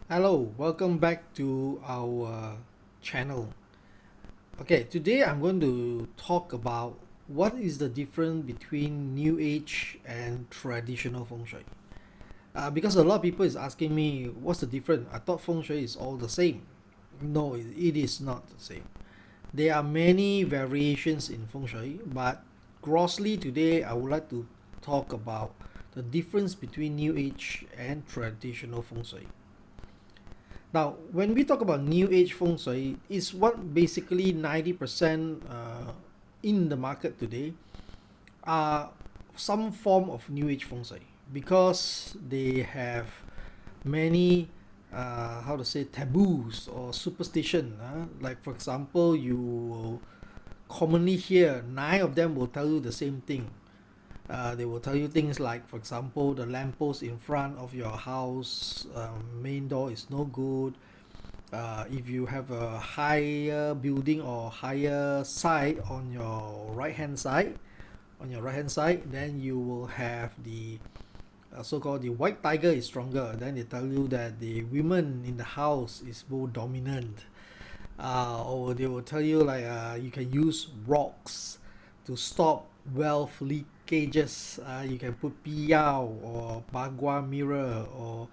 Hello, welcome back to our channel. Okay, today I'm going to talk about what is the difference between New Age and traditional Feng Shui. Because a lot of people is asking me, what's the difference? I thought Feng Shui is all the same. No, it is not the same. There are many variations in Feng Shui, but grossly today I would like to talk about the difference between New Age and traditional Feng Shui. Now, when we talk about New Age Feng Shui, it's what basically 90% in the market today are some form of New Age Feng Shui because they have many, how to say, taboos or superstition. Like, for example, you will commonly hear 9 of them will tell you the same thing. They will tell you things like, for example, the lamppost in front of your house, main door is no good. If you have a higher building or higher side on your right hand side, then you will have the so-called the white tiger is stronger. Then they tell you that the women in the house is more dominant. Or they will tell you like you can use rocks to stop wealth leakages. You can put piyao or bagua mirror, or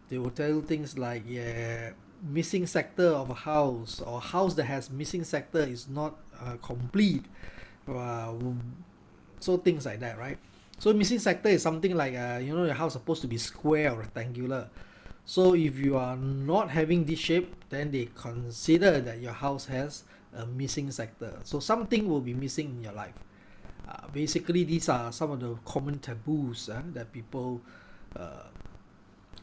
they will tell you things like, yeah, missing sector of a house or house that has missing sector is not complete. uh, so things like that, right? So missing sector is something like your house supposed to be square or rectangular. So if you are not having this shape, then they consider that your house has a missing sector. So something will be missing in your life. Basically, these are some of the common taboos that people.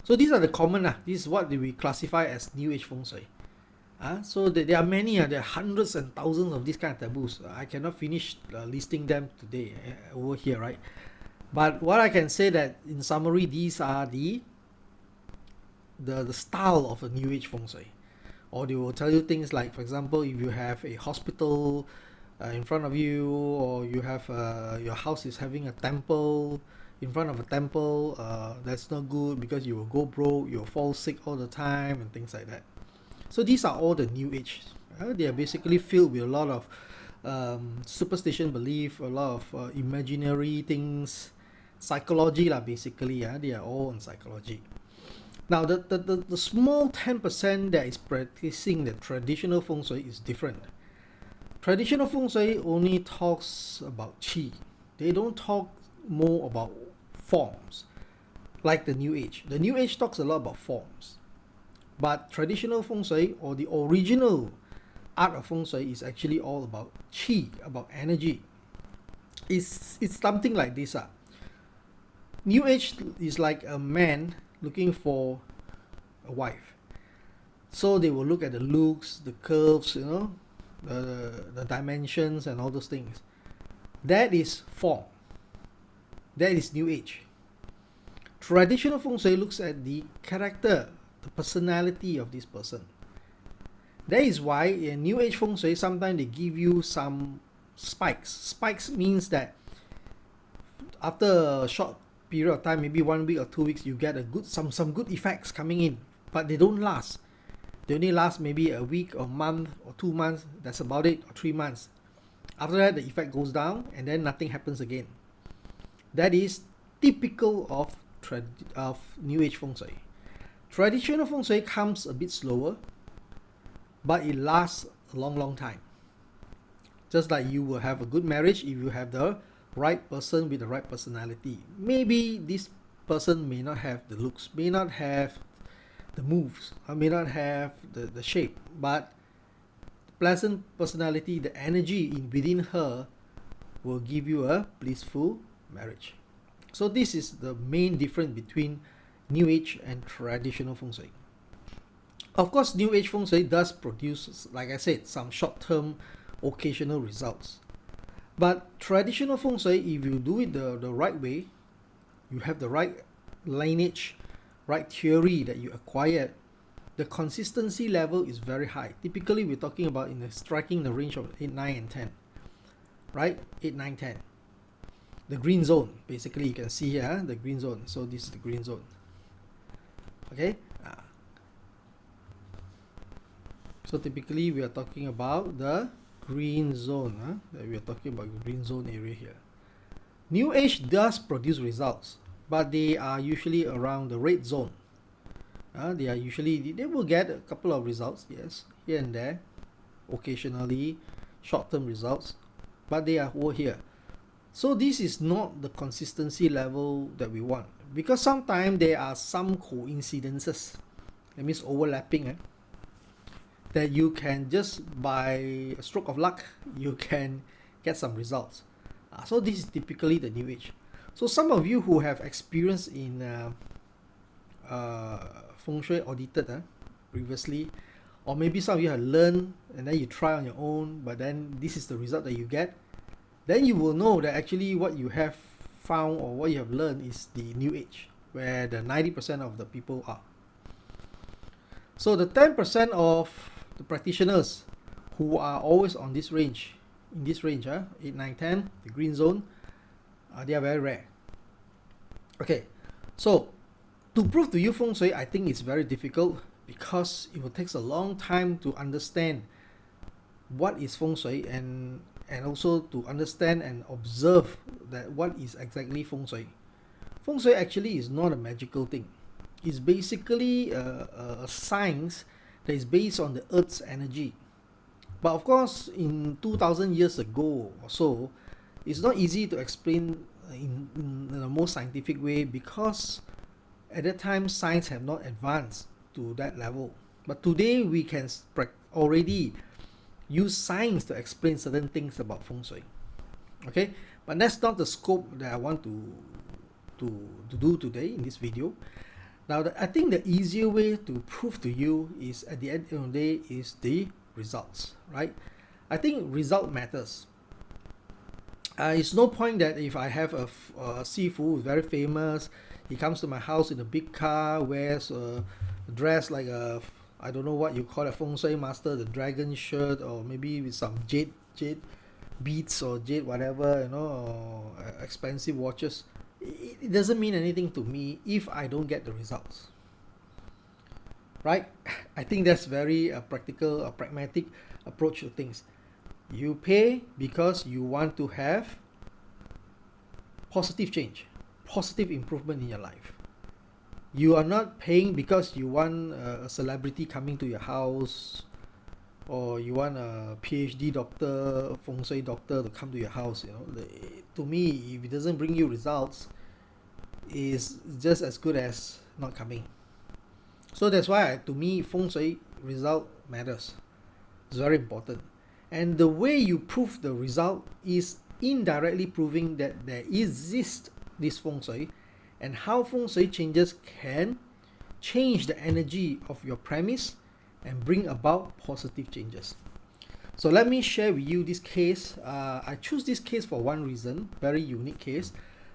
So these are the common. This is what we classify as New Age Feng Shui. So there are many. There are hundreds and thousands of these kind of taboos. I cannot finish listing them today over here, right? But what I can say that in summary, these are the style of a New Age Feng Shui. Or they will tell you things like, for example, if you have a hospital in front of you, or you have your house is having a temple in front of a temple, that's not good because you will go broke, you'll fall sick all the time, and things like that. So these are all the New Age. They are basically filled with a lot of superstition belief, a lot of imaginary things, psychology lah. Basically, they are all on psychology. Now, the small 10% that is practicing the traditional Feng Shui is different. Traditional Feng Shui only talks about qi. They don't talk more about forms like the New Age. The New Age talks a lot about forms. But traditional Feng Shui, or the original art of Feng Shui, is actually all about qi, about energy. It's something like this. New Age is like a man looking for a wife. So they will look at the looks, the curves, the dimensions and all those things. That is form. That is New Age. Traditional Feng Shui looks at the character, the personality of this person. That is why in New Age Feng Shui, sometimes they give you some spikes. Spikes means that after a short period of time, maybe 1 week or 2 weeks, you get some good effects coming in, but they don't last. They only last maybe a week or month or 2 months. That's about it, or 3 months. After that, the effect goes down, and then nothing happens again. That is typical of New Age Feng Shui. Traditional Feng Shui comes a bit slower, but it lasts a long time. Just like you will have a good marriage if you have the right person with the right personality. Maybe this person may not have the looks, may not have the moves, or may not have the shape, but pleasant personality, the energy within her will give you a blissful marriage. So this is the main difference between New Age and traditional Feng Shui. Of course, New Age Feng Shui does produce, like I said, some short-term occasional results. But traditional Feng Shui, if you do it the right way, you have the right lineage, right theory that you acquired, the consistency level is very high. Typically, we're talking about striking the range of 8, 9, and 10. Right? 8, 9, 10. The green zone, basically, you can see here the green zone. So this is the green zone. Okay? So typically we are talking about the green zone, that we are talking about the green zone area here. New Age does produce results, but they are usually around the red zone. They will get a couple of results, yes, here and there, occasionally short-term results, but they are over here. So this is not the consistency level that we want, because sometimes there are some coincidences, that means overlapping, that you can just by a stroke of luck you can get some results. So this is typically the New Age. So some of you who have experience in Feng Shui audited previously, or maybe some of you have learned and then you try on your own, but then this is the result that you get, then you will know that actually what you have found or what you have learned is the New Age, where the 90% of the people are. So the 10% of the practitioners who are always on this range, in this range, 8, 9, 10, the green zone, they are very rare. Okay, so to prove to you Feng Shui, I think it's very difficult, because it will take a long time to understand what is Feng Shui, and also to understand and observe that what is exactly Feng Shui. Feng Shui actually is not a magical thing. It's basically a science that is based on the Earth's energy. But of course, in 2000 years ago or so, it's not easy to explain in a more scientific way, because at that time science have not advanced to that level. But today we can already use science to explain certain things about Feng Shui. Okay, but that's not the scope that I want to do today in this video. Now, I think the easier way to prove to you is, at the end of the day, is the results, right? I think result matters. It's no point that if I have a sifu who's very famous, he comes to my house in a big car, wears a dress like a, I don't know what you call a Feng Shui master, the dragon shirt, or maybe with some jade beads or jade whatever, or expensive watches. It doesn't mean anything to me if I don't get the results, right? I think that's very practical, a pragmatic approach to things. You pay because you want to have positive change, positive improvement in your life. You are not paying because you want a celebrity coming to your house, or you want a PhD doctor, Feng Shui doctor to come to your house. To me, if it doesn't bring you results, is just as good as not coming. So that's why, to me, Feng Shui result matters. It's very important. And the way you prove the result is indirectly proving that there exists this Feng Shui, and how Feng Shui changes can change the energy of your premise and bring about positive changes. So let me share with you this case. I choose this case for one reason, very unique case.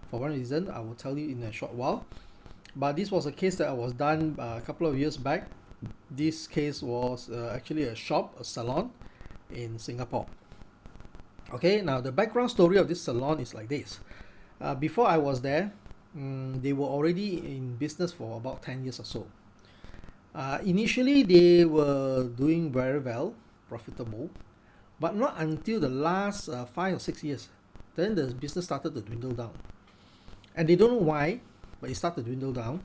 For one reason, I will tell you in a short while. But this was a case that was done a couple of years back. This case was actually a shop, a salon in Singapore. Okay, now the background story of this salon is like this. Before I was there, they were already in business for about 10 years or so. Initially, they were doing very well, profitable, but not until the last 5 or 6 years. Then the business started to dwindle down. And they don't know why, but it started to dwindle down.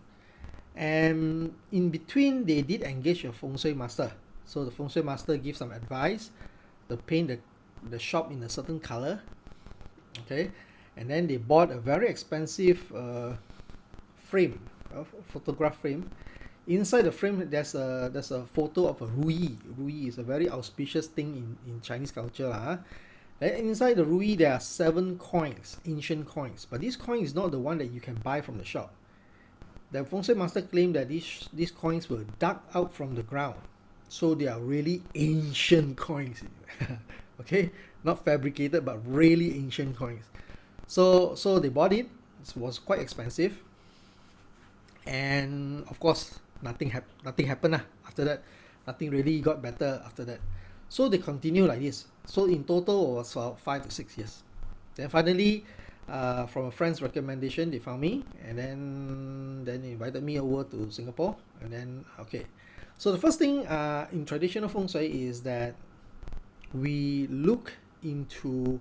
And in between, they did engage a Feng Shui master. So the Feng Shui master gives some advice to paint the shop in a certain color. Okay, and then they bought a very expensive frame, a photograph frame. Inside the frame, there's a photo of a ruyi. Ruyi is a very auspicious thing in Chinese culture. Then inside the ruyi, there are 7 coins, ancient coins. But this coin is not the one that you can buy from the shop. The Feng Shui master claimed that these coins were dug out from the ground. So they are really ancient coins. Okay, not fabricated, but really ancient coins. So they bought it. It was quite expensive. And of course, nothing happened after that. Nothing really got better after that. So they continue like this. So in total, it was 5 to 6 years. Then finally, from a friend's recommendation. They found me, and then they invited me over to Singapore. And then okay, so the first thing in traditional Feng Shui is that we look into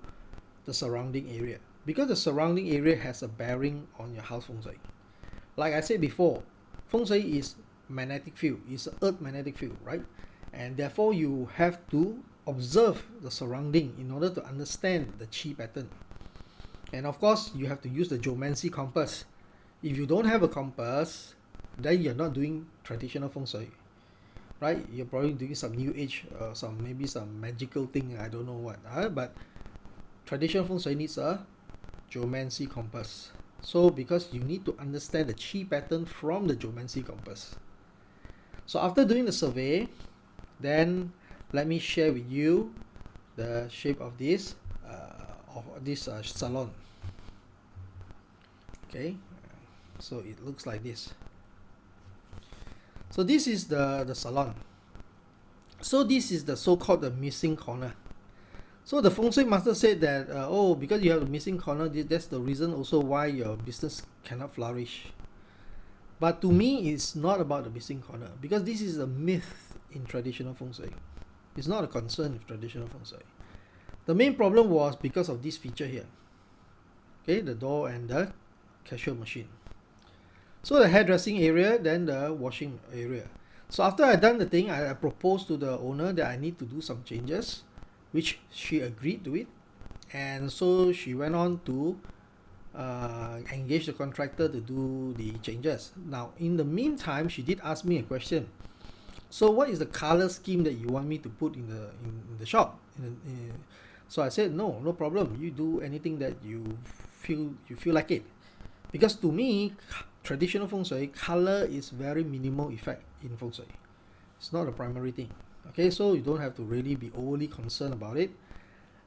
the surrounding area, because the surrounding area has a bearing on your house Feng Shui. Like I said before, Feng Shui is magnetic field, it's earth magnetic field, right? And therefore you have to observe the surrounding in order to understand the chi pattern. And of course you have to use the geomancy compass. If you don't have a compass, then you're not doing traditional Feng Shui, right? You're probably doing some new age, maybe some magical thing, I don't know what, but traditional Feng Shui needs a geomancy compass. So because you need to understand the chi pattern from the geomancy compass. So after doing the survey, then let me share with you the shape of this salon. Okay, so it looks like this. So this is the salon. So this is the so-called the missing corner. So the Feng Shui master said that oh, because you have a missing corner, that's the reason also why your business cannot flourish. But to me, it's not about the missing corner, because this is a myth in traditional Feng Shui. It's not a concern with traditional Feng Shui. The main problem was because of this feature here. Okay, the door and the cashier machine. So the hairdressing area, then the washing area. So after I done the thing, I proposed to the owner that I need to do some changes, which she agreed to it. And so she went on to engage the contractor to do the changes. Now, in the meantime, she did ask me a question. So what is the color scheme that you want me to put in the shop? So I said, no problem. You do anything that you feel like it. Because to me, traditional Feng Shui, color is very minimal effect in Feng Shui. It's not a primary thing. Okay, so you don't have to really be overly concerned about it.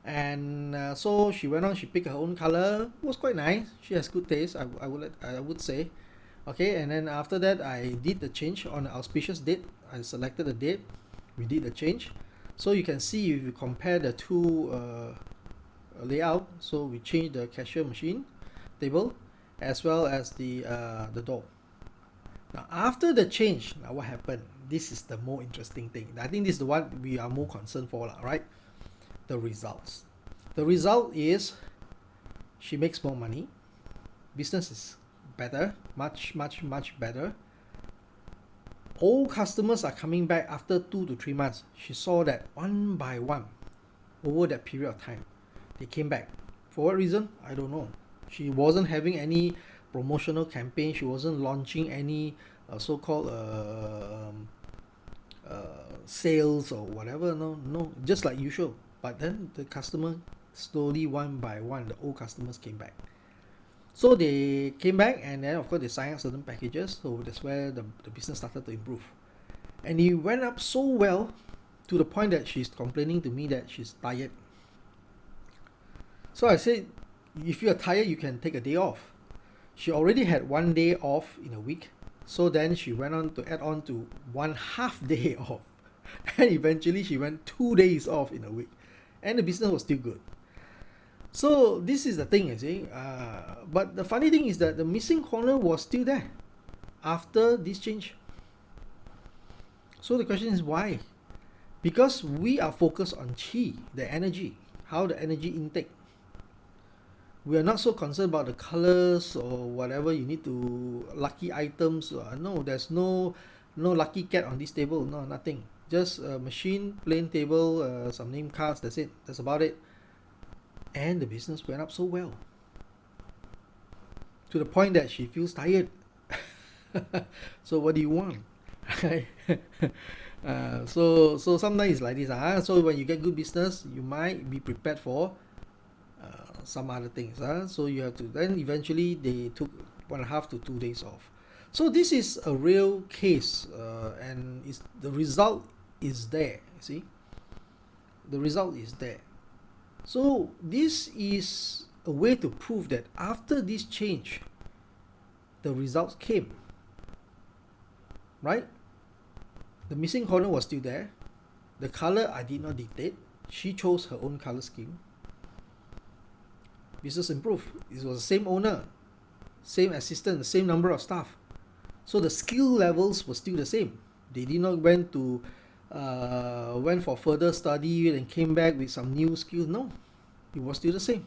And so she went on, she picked her own color. It was quite nice. She has good taste, I would say. Okay, and then after that, I did the change on an auspicious date. I selected the date. We did the change. So you can see if you compare the two layout. So we changed the cashier machine table as well as the door. Now after the change, now what happened? This is the more interesting thing. I think this is the one we are more concerned for, right? The results. The result is she makes more money. Business is better, much better. All customers are coming back after 2 to 3 months. She saw that one by one over that period of time. They came back. For what reason? I don't know. She wasn't having any promotional campaign. She wasn't launching any so-called sales or whatever. No, just like usual. But then the customer slowly, one by one, the old customers came back. So they came back, and then of course they signed up certain packages. So that's where the business started to improve. And it went up so well to the point that she's complaining to me that she's tired. So I said, if you're tired, you can take a day off. She already had 1 day off in a week. So then she went on to add on to 1/2 day off. And eventually she went 2 days off in a week. And the business was still good. So this is the thing, you see. But the funny thing is that the missing corner was still there after this change. So the question is why? Because we are focused on chi, the energy, how the energy intake. We are not so concerned about the colors or whatever you need to lucky items. No, there's no lucky cat on this table. No, nothing. Just a machine, plain table, some name cards. That's it. That's about it. And the business went up so well, to the point that she feels tired. So what do you want? So sometimes it's like this. So when you get good business, you might be prepared for some other things. So you have to, then eventually they took 1.5 to 2 days off. So this is a real case, and the result is there. See, the result is there. So this is a way to prove that after this change, the results came. Right? The missing corner was still there. The color I did not dictate. She chose her own color scheme. business improved. It was the same owner, same assistant, same number of staff. So the skill levels were still the same. They did not went for further study and came back with some new skills. No, it was still the same.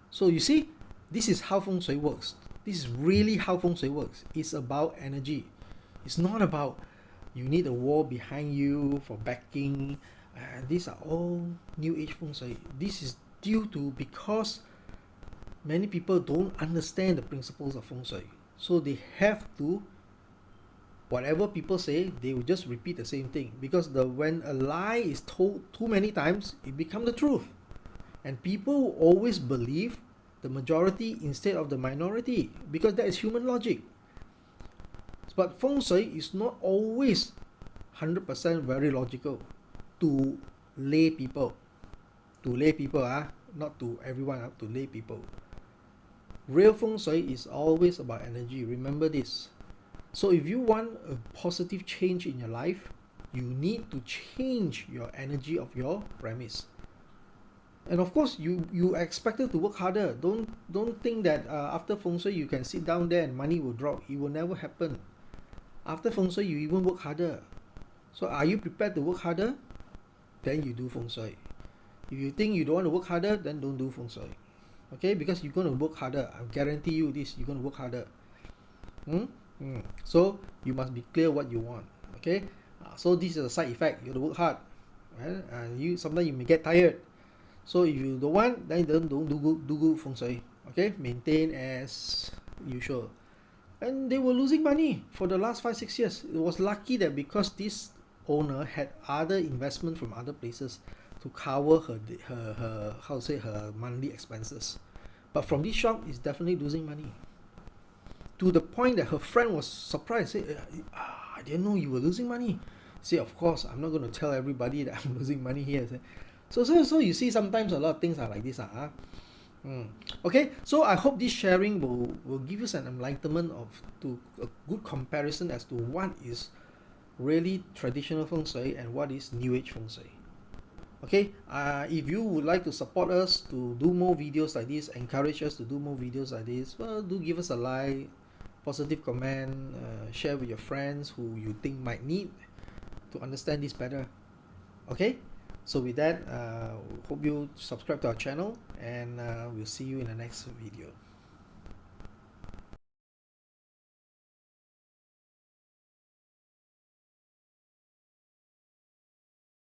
So you see, this is how Feng Shui works. This is really how Feng Shui works. It's about energy. It's not about you need a wall behind you for backing. These are all New Age Feng Shui. This is due to because many people don't understand the principles of Feng Shui. So they have to, whatever people say, they will just repeat the same thing. Because when a lie is told too many times, it becomes the truth. And people always believe the majority instead of the minority, because that is human logic. But Feng Shui is not always 100% very logical to lay people. To lay people, not to everyone, to lay people. Real Feng Shui is always about energy. Remember this. So if you want a positive change in your life, you need to change your energy of your premise. And of course, you are expected to work harder. Don't think that after Feng Shui you can sit down there and money will drop. It will never happen. After Feng Shui, you even work harder. So are you prepared to work harder? Then you do Feng Shui. If you think you don't want to work harder, then don't do Feng Shui. Okay, because you're going to work harder. I guarantee you this, you're going to work harder. So you must be clear what you want. Okay, so this is a side effect. You have to work hard, right? And sometimes you may get tired. So if you don't want, then don't do good Feng Shui. Okay, maintain as usual. And they were losing money for the last 5-6 years. It was lucky that because this owner had other investment from other places to cover her monthly expenses. But from this shop, it's definitely losing money. To the point that her friend was surprised. Said, I didn't know you were losing money. Say, of course, I'm not going to tell everybody that I'm losing money here. So you see, sometimes a lot of things are like this. Okay, so I hope this sharing will give you an enlightenment to a good comparison as to what is really traditional Feng Shui and what is New Age Feng Shui. Okay, if you would like to support us to do more videos like this, encourage us to do more videos like this, well, do give us a like, positive comment, share with your friends who you think might need to understand this better. Okay, so with that, hope you subscribe to our channel, and we'll see you in the next video.